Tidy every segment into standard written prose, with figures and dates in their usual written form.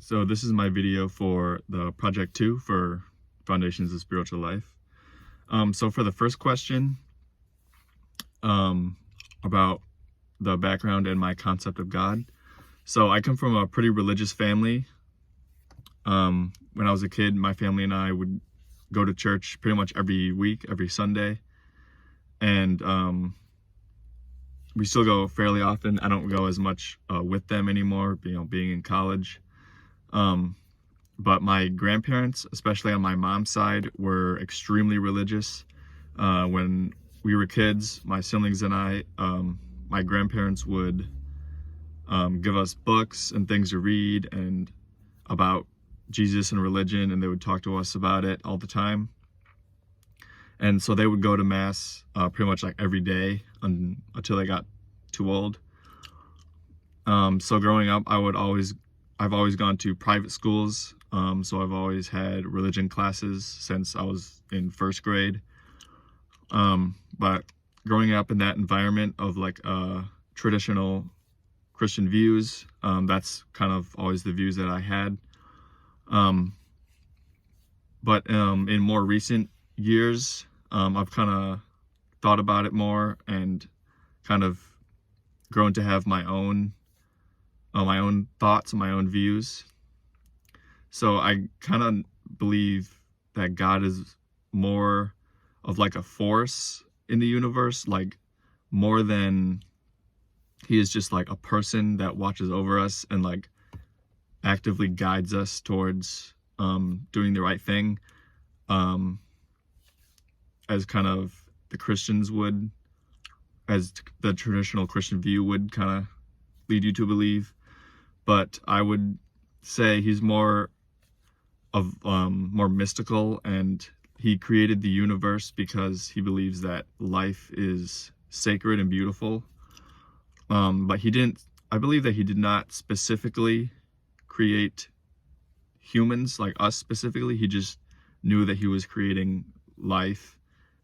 So this is my video for the Project 2 for Foundations of Spiritual Life. So for the first question, about the background and my concept of God. So I come from a pretty religious family. When I was a kid, my family and I would go to church pretty much every week, every Sunday. And we still go fairly often. I don't go as much with them anymore, being in college. But my grandparents, especially on my mom's side, were extremely religious. When we were kids, my siblings and I, my grandparents would give us books and things to read and about Jesus and religion, and they would talk to us about it all the time. And so they would go to mass pretty much like every day until they got too old. So growing up, I've always gone to private schools. So I've always had religion classes since I was in first grade. But growing up in that environment of like traditional Christian views, that's kind of always the views that I had. But in more recent years, I've kind of thought about it more and kind of grown to have my own thoughts and my own views. So I kind of believe that God is more of like a force in the universe, like more than he is just like a person that watches over us and like actively guides us towards doing the right thing, as kind of the Christians would, as the traditional Christian view would kind of lead you to believe. But I would say he's more of more mystical, and he created the universe because he believes that life is sacred and beautiful. But I believe that he did not specifically create humans, like us specifically. He just knew that he was creating life,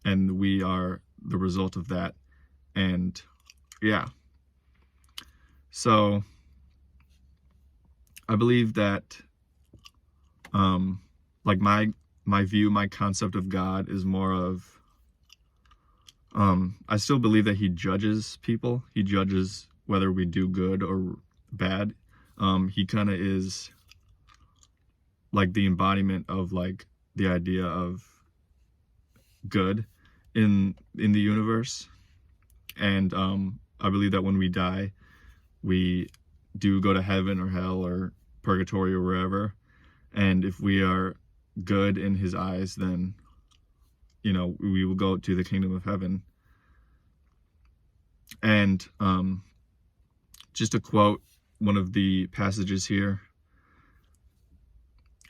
and we are the result of that. And yeah, so I believe that like my concept of God is more of, I still believe that he judges people. He judges whether we do good or bad. He kind of is like the embodiment of like the idea of good in the universe. And I believe that when we die, we do go to heaven or hell or purgatory or wherever. And if we are good in his eyes, then, we will go to the kingdom of heaven. And just to quote one of the passages here,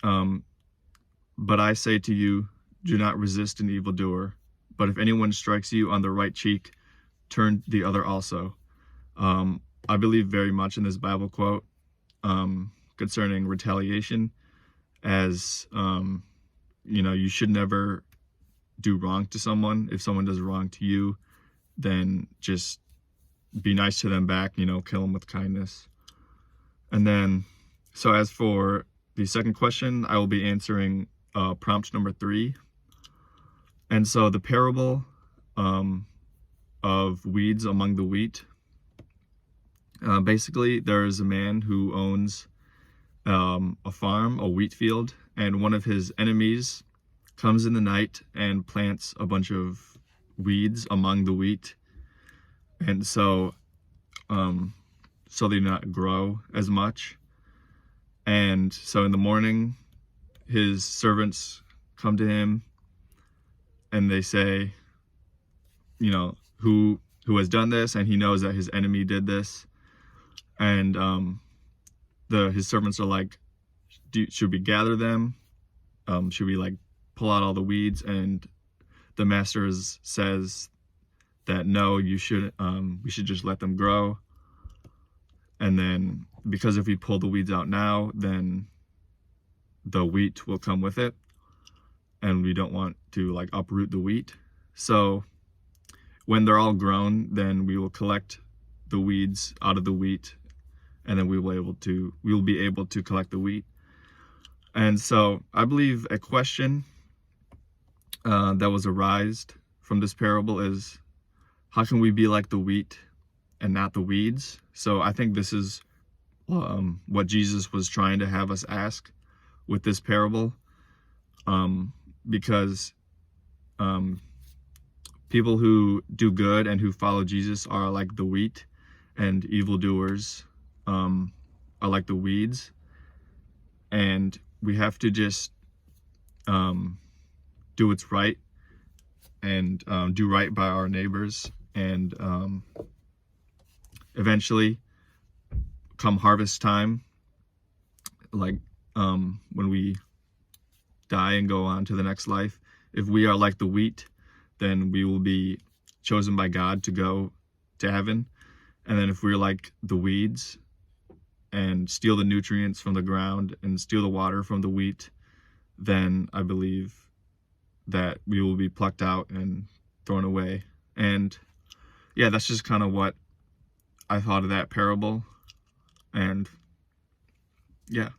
but I say to you, do not resist an evildoer, but if anyone strikes you on the right cheek, turn the other also. I believe very much in this Bible quote concerning retaliation, as you should never do wrong to someone. If someone does wrong to you, then just be nice to them back, kill them with kindness. And then, so as for the second question, I will be answering prompt number 3. And so the parable of weeds among the wheat. Basically, there is a man who owns a farm, a wheat field, and one of his enemies comes in the night and plants a bunch of weeds among the wheat. And so they do not grow as much. And so in the morning, his servants come to him and they say, who has done this? And he knows that his enemy did this. And his servants are like, should we gather them? Should we like pull out all the weeds? And the master says that no, we should just let them grow. And then, because if we pull the weeds out now, then the wheat will come with it, and we don't want to like uproot the wheat. So when they're all grown, then we will collect the weeds out of the wheat and then we will be able to collect the wheat. And so I believe a question that was arised from this parable is, how can we be like the wheat and not the weeds? So I think this is what Jesus was trying to have us ask with this parable, because people who do good and who follow Jesus are like the wheat, and evildoers are like the weeds. And we have to just do what's right and do right by our neighbors, and eventually, come harvest time, like when we die and go on to the next life, if we are like the wheat, then we will be chosen by God to go to heaven. And then if we're like the weeds and steal the nutrients from the ground and steal the water from the wheat, then I believe that we will be plucked out and thrown away. And yeah, that's just kind of what I thought of that parable. And yeah.